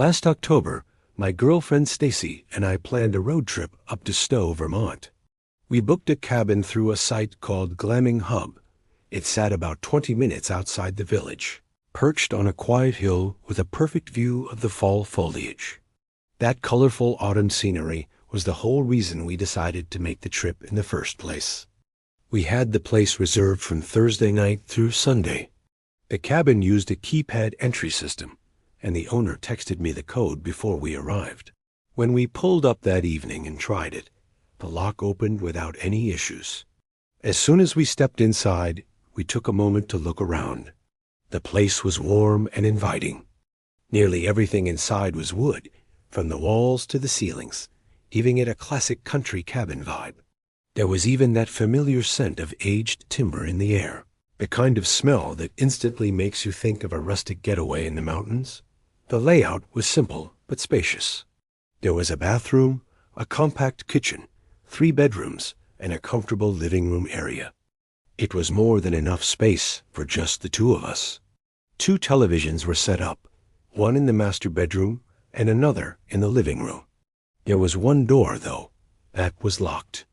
Last October, my girlfriend Stacy and I planned a road trip up to Stowe, Vermont. We booked a cabin through a site called Glamming Hub. It sat about 20 minutes outside the village, perched on a quiet hill with a perfect view of the fall foliage. That colorful autumn scenery was the whole reason we decided to make the trip in the first place. We had the place reserved from Thursday night through Sunday. The cabin used a keypad entry system, and the owner texted me the code before we arrived. When we pulled up that evening and tried it, the lock opened without any issues. As soon as we stepped inside, we took a moment to look around. The place was warm and inviting. Nearly everything inside was wood, from the walls to the ceilings, giving it a classic country cabin vibe. There was even that familiar scent of aged timber in the air, the kind of smell that instantly makes you think of a rustic getaway in the mountains. The layout was simple but spacious. There was a bathroom, a compact kitchen, 3 bedrooms, and a comfortable living room area. It was more than enough space for just the 2 of us. 2 televisions were set up, one in the master bedroom and another in the living room. There was one door, though, that was locked.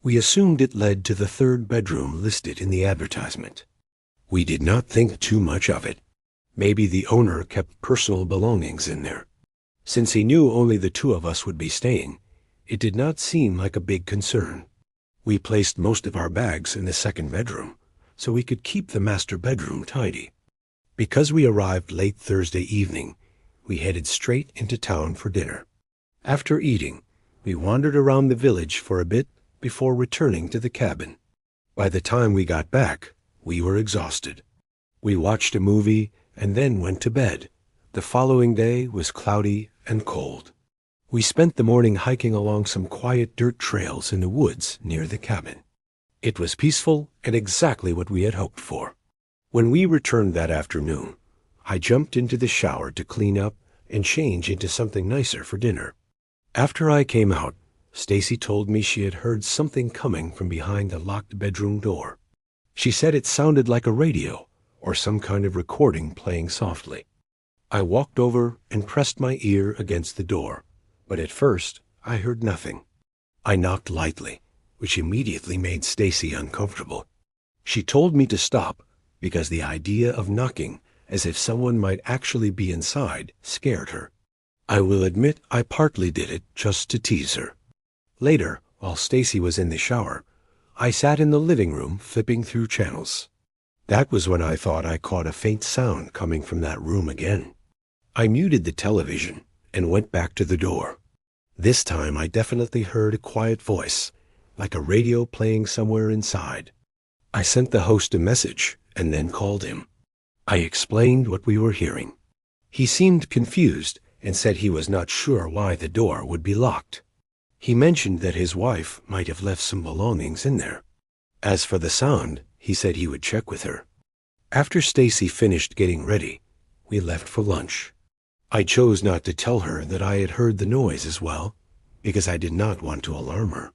We assumed it led to the 3rd bedroom listed in the advertisement. We did not think too much of it. Maybe the owner kept personal belongings in there. Since he knew only the 2 of us would be staying, it did not seem like a big concern. We placed most of our bags in the 2nd bedroom, so we could keep the master bedroom tidy. Because we arrived late Thursday evening, we headed straight into town for dinner. After eating, we wandered around the village for a bit before returning to the cabin. By the time we got back, we were exhausted. We watched a movie and then went to bed. The following day was cloudy and cold. We spent the morning hiking along some quiet dirt trails in the woods near the cabin. It was peaceful and exactly what we had hoped for. When we returned that afternoon, I jumped into the shower to clean up and change into something nicer for dinner. After I came out, Stacy told me she had heard something coming from behind the locked bedroom door. She said it sounded like a radio or some kind of recording playing softly. I walked over and pressed my ear against the door, but at first I heard nothing. I knocked lightly, which immediately made Stacy uncomfortable. She told me to stop because the idea of knocking as if someone might actually be inside scared her. I will admit I partly did it just to tease her. Later, while Stacy was in the shower, I sat in the living room flipping through channels. That was when I thought I caught a faint sound coming from that room again. I muted the television and went back to the door. This time I definitely heard a quiet voice, like a radio playing somewhere inside. I sent the host a message and then called him. I explained what we were hearing. He seemed confused and said he was not sure why the door would be locked. He mentioned that his wife might have left some belongings in there. As for the sound, he said he would check with her. After Stacy finished getting ready, we left for lunch. I chose not to tell her that I had heard the noise as well, because I did not want to alarm her.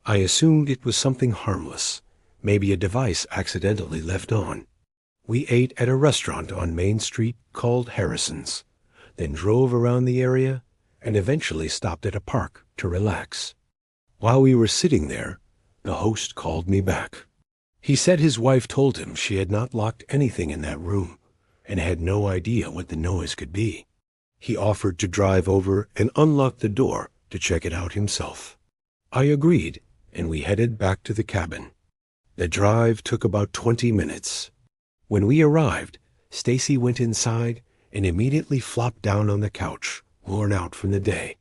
I assumed it was something harmless, maybe a device accidentally left on. We ate at a restaurant on Main Street called Harrison's, then drove around the area and eventually stopped at a park to relax. While we were sitting there, the host called me back. He said his wife told him she had not locked anything in that room and had no idea what the noise could be. He offered to drive over and unlock the door to check it out himself. I agreed, and we headed back to the cabin. The drive took about 20 minutes. When we arrived, Stacy went inside and immediately flopped down on the couch, worn out from the day.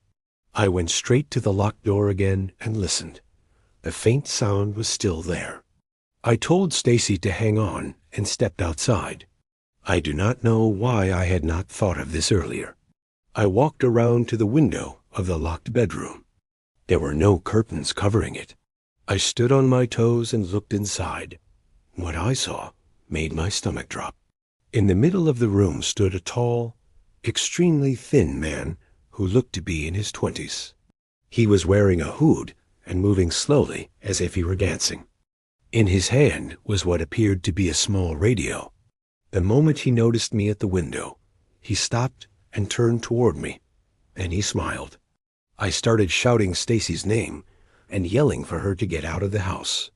I went straight to the locked door again and listened. The faint sound was still there. I told Stacy to hang on and stepped outside. I do not know why I had not thought of this earlier. I walked around to the window of the locked bedroom. There were no curtains covering it. I stood on my toes and looked inside. What I saw made my stomach drop. In the middle of the room stood a tall, extremely thin man who looked to be in his 20s. He was wearing a hood and moving slowly as if he were dancing. In his hand was what appeared to be a small radio. The moment he noticed me at the window, he stopped and turned toward me, and he smiled. I started shouting Stacy's name and yelling for her to get out of the house.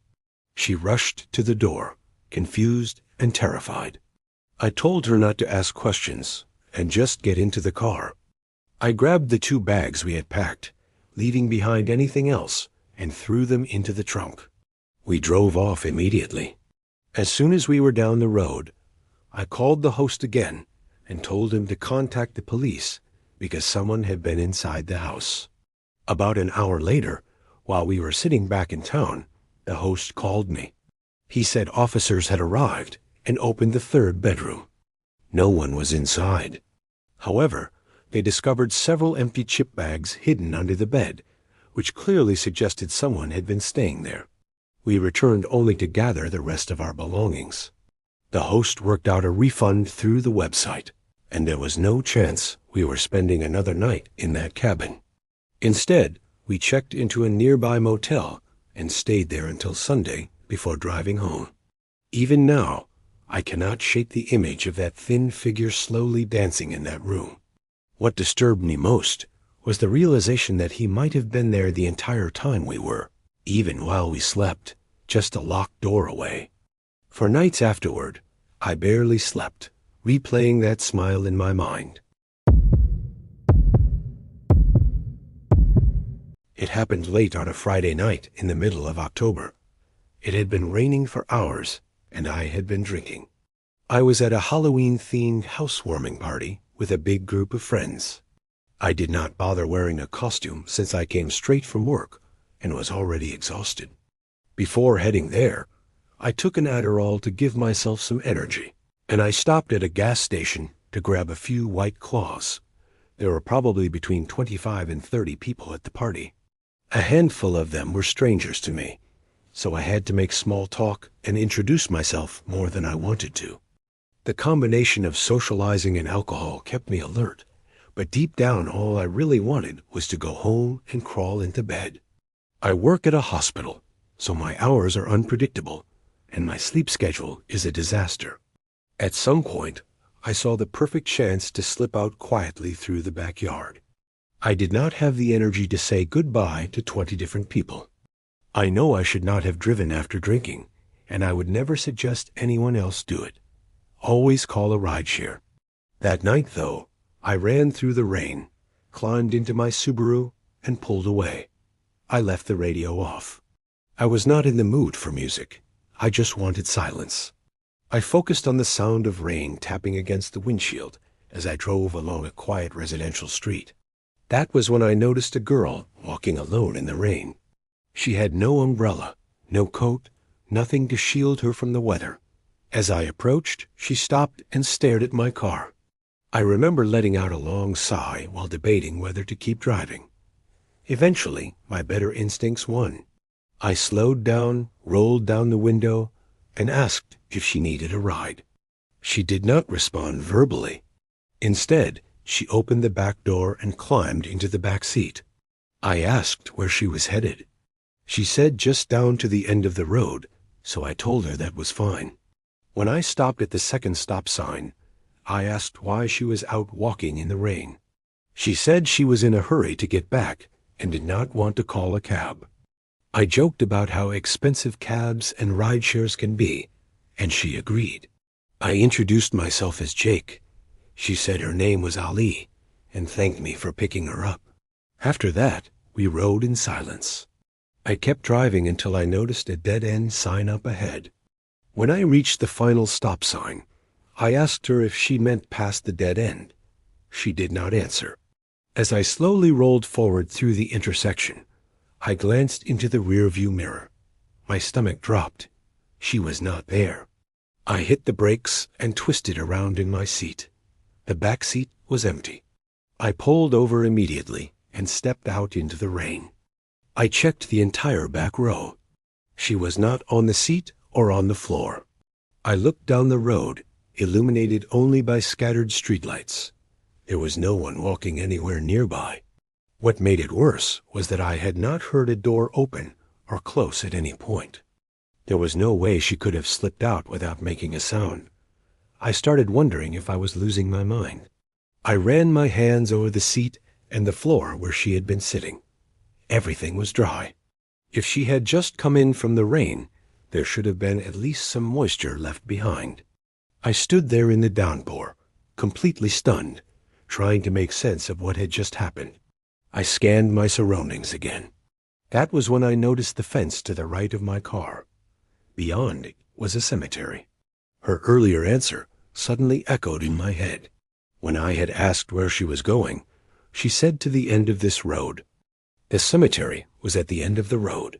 She rushed to the door, confused and terrified. I told her not to ask questions and just get into the car. I grabbed the 2 bags we had packed, leaving behind anything else, and threw them into the trunk. We drove off immediately. As soon as we were down the road, I called the host again and told him to contact the police because someone had been inside the house. About an hour later, while we were sitting back in town, the host called me. He said officers had arrived and opened the 3rd bedroom. No one was inside. However, they discovered several empty chip bags hidden under the bed, which clearly suggested someone had been staying there. We returned only to gather the rest of our belongings. The host worked out a refund through the website, and there was no chance we were spending another night in that cabin. Instead, we checked into a nearby motel and stayed there until Sunday before driving home. Even now, I cannot shake the image of that thin figure slowly dancing in that room. What disturbed me most was the realization that he might have been there the entire time we were, even while we slept, just a locked door away. For nights afterward, I barely slept, replaying that smile in my mind. It happened late on a Friday night in the middle of October. It had been raining for hours, and I had been drinking. I was at a Halloween-themed housewarming party with a big group of friends. I did not bother wearing a costume since I came straight from work and was already exhausted. Before heading there, I took an Adderall to give myself some energy, and I stopped at a gas station to grab a few White Claws. There were probably between 25 and 30 people at the party. A handful of them were strangers to me, so I had to make small talk and introduce myself more than I wanted to. The combination of socializing and alcohol kept me alert, but deep down all I really wanted was to go home and crawl into bed. I work at a hospital, so my hours are unpredictable, and my sleep schedule is a disaster. At some point, I saw the perfect chance to slip out quietly through the backyard. I did not have the energy to say goodbye to 20 different people. I know I should not have driven after drinking, and I would never suggest anyone else do it. Always call a rideshare. That night, though, I ran through the rain, climbed into my Subaru, and pulled away. I left the radio off. I was not in the mood for music. I just wanted silence. I focused on the sound of rain tapping against the windshield as I drove along a quiet residential street. That was when I noticed a girl walking alone in the rain. She had no umbrella, no coat, nothing to shield her from the weather. As I approached, she stopped and stared at my car. I remember letting out a long sigh while debating whether to keep driving. Eventually, my better instincts won. I slowed down, rolled down the window, and asked if she needed a ride. She did not respond verbally. Instead, she opened the back door and climbed into the back seat. I asked where she was headed. She said just down to the end of the road, so I told her that was fine. When I stopped at the second stop sign, I asked why she was out walking in the rain. She said she was in a hurry to get back and did not want to call a cab. I joked about how expensive cabs and rideshares can be, and she agreed. I introduced myself as Jake. She said her name was Ali and thanked me for picking her up. After that, we rode in silence. I kept driving until I noticed a dead-end sign up ahead. When I reached the final stop sign, I asked her if she meant past the dead end. She did not answer. As I slowly rolled forward through the intersection, I glanced into the rearview mirror. My stomach dropped. She was not there. I hit the brakes and twisted around in my seat. The back seat was empty. I pulled over immediately and stepped out into the rain. I checked the entire back row. She was not on the seat or on the floor. I looked down the road, illuminated only by scattered streetlights. There was no one walking anywhere nearby. What made it worse was that I had not heard a door open or close at any point. There was no way she could have slipped out without making a sound. I started wondering if I was losing my mind. I ran my hands over the seat and the floor where she had been sitting. Everything was dry. If she had just come in from the rain, there should have been at least some moisture left behind. I stood there in the downpour, completely stunned, trying to make sense of what had just happened. I scanned my surroundings again. That was when I noticed the fence to the right of my car. Beyond it was a cemetery. Her earlier answer suddenly echoed in my head. When I had asked where she was going, she said to the end of this road. The cemetery was at the end of the road.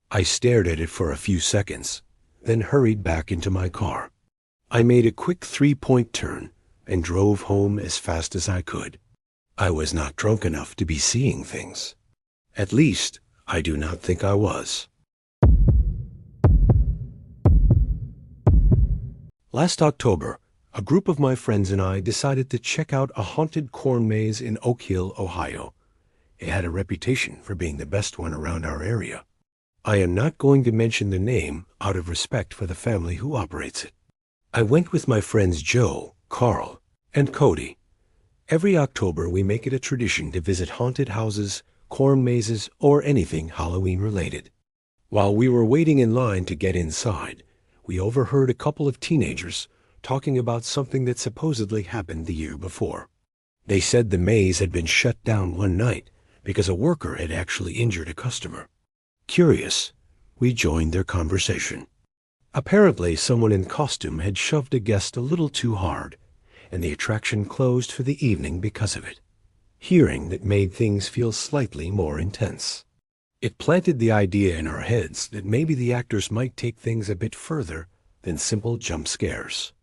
I stared at it for a few seconds, then hurried back into my car. I made a quick 3-point turn and drove home as fast as I could. I was not drunk enough to be seeing things. At least, I do not think I was. Last October, a group of my friends and I decided to check out a haunted corn maze in Oak Hill, Ohio. It had a reputation for being the best one around our area. I am not going to mention the name out of respect for the family who operates it. I went with my friends Joe, Carl, and Cody. Every October we make it a tradition to visit haunted houses, corn mazes, or anything Halloween-related. While we were waiting in line to get inside, we overheard a couple of teenagers talking about something that supposedly happened the year before. They said the maze had been shut down one night because a worker had actually injured a customer. Curious, we joined their conversation. Apparently, someone in costume had shoved a guest a little too hard, and the attraction closed for the evening because of it. Hearing that made things feel slightly more intense. It planted the idea in our heads that maybe the actors might take things a bit further than simple jump scares.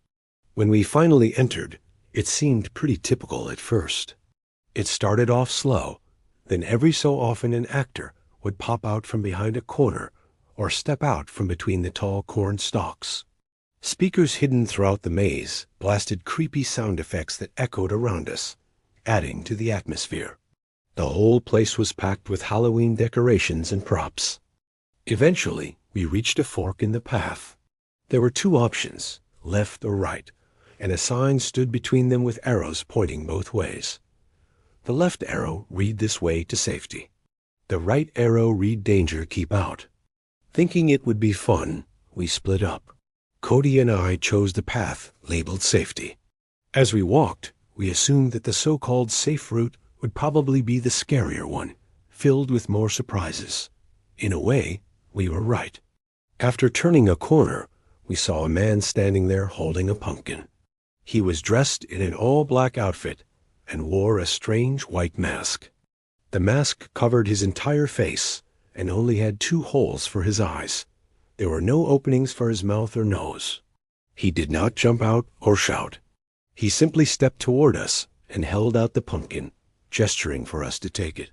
When we finally entered, it seemed pretty typical at first. It started off slow, then every so often an actor would pop out from behind a corner or step out from between the tall corn stalks. Speakers hidden throughout the maze blasted creepy sound effects that echoed around us, adding to the atmosphere. The whole place was packed with Halloween decorations and props. Eventually, we reached a fork in the path. There were two options, left or right, and a sign stood between them with arrows pointing both ways. The left arrow read this way to safety. The right arrow read danger, keep out. Thinking it would be fun, we split up. Cody and I chose the path labeled safety. As we walked, we assumed that the so-called safe route would probably be the scarier one, filled with more surprises. In a way, we were right. After turning a corner, we saw a man standing there holding a pumpkin. He was dressed in an all-black outfit and wore a strange white mask. The mask covered his entire face and only had 2 holes for his eyes. There were no openings for his mouth or nose. He did not jump out or shout. He simply stepped toward us and held out the pumpkin, gesturing for us to take it.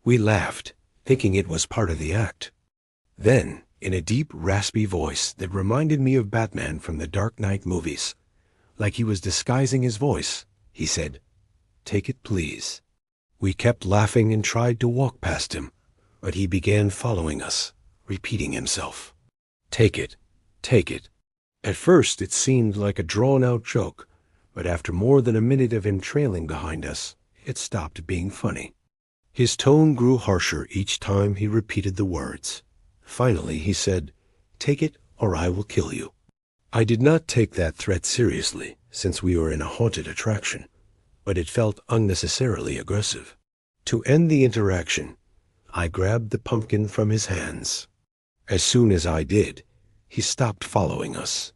We laughed, thinking it was part of the act. Then, in a deep, raspy voice that reminded me of Batman from the Dark Knight movies, like he was disguising his voice, he said, "Take it, please." We kept laughing and tried to walk past him, but he began following us, repeating himself. "Take it, take it." At first it seemed like a drawn-out joke, but after more than a minute of him trailing behind us, it stopped being funny. His tone grew harsher each time he repeated the words. Finally he said, "Take it or I will kill you." I did not take that threat seriously, since we were in a haunted attraction, but it felt unnecessarily aggressive. To end the interaction, I grabbed the pumpkin from his hands. As soon as I did, he stopped following us.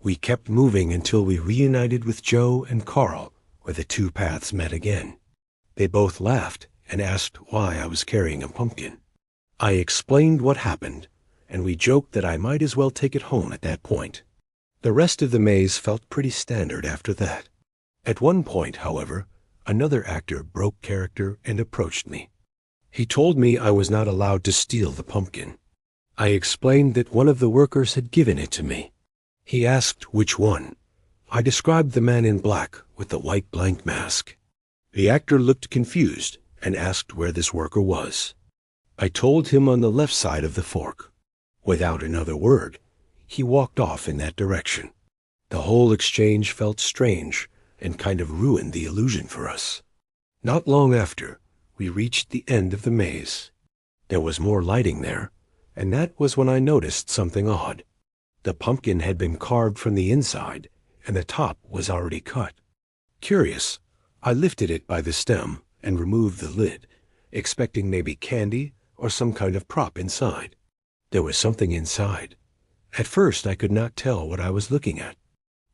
We kept moving until we reunited with Joe and Carl, where the 2 paths met again. They both laughed and asked why I was carrying a pumpkin. I explained what happened, and we joked that I might as well take it home at that point. The rest of the maze felt pretty standard after that. At one point, however, another actor broke character and approached me. He told me I was not allowed to steal the pumpkin. I explained that one of the workers had given it to me. He asked which one. I described the man in black with the white blank mask. The actor looked confused and asked where this worker was. I told him on the left side of the fork. Without another word, he walked off in that direction. The whole exchange felt strange and kind of ruined the illusion for us. Not long after, we reached the end of the maze. There was more lighting there, and that was when I noticed something odd. The pumpkin had been carved from the inside, and the top was already cut. Curious, I lifted it by the stem and removed the lid, expecting maybe candy or some kind of prop inside. There was something inside. At first I could not tell what I was looking at.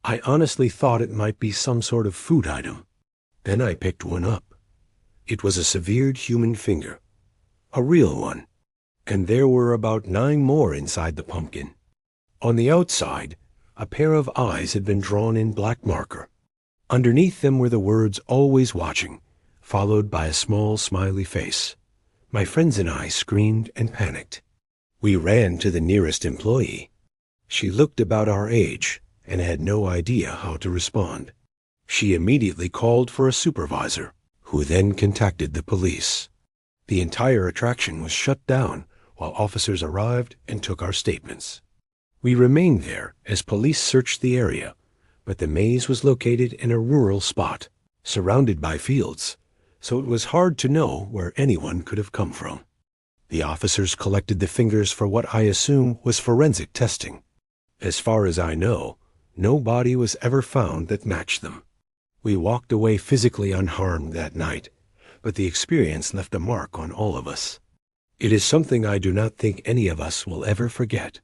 I honestly thought it might be some sort of food item. Then I picked one up. It was a severed human finger, a real one, and there were about 9 more inside the pumpkin. On the outside, a pair of eyes had been drawn in black marker. Underneath them were the words "always watching," followed by a small smiley face. My friends and I screamed and panicked. We ran to the nearest employee. She looked about our age and had no idea how to respond. She immediately called for a supervisor, who then contacted the police. The entire attraction was shut down while officers arrived and took our statements. We remained there as police searched the area, but the maze was located in a rural spot, surrounded by fields, so it was hard to know where anyone could have come from. The officers collected the fingers for what I assume was forensic testing. As far as I know, no body was ever found that matched them. We walked away physically unharmed that night, but the experience left a mark on all of us. It is something I do not think any of us will ever forget.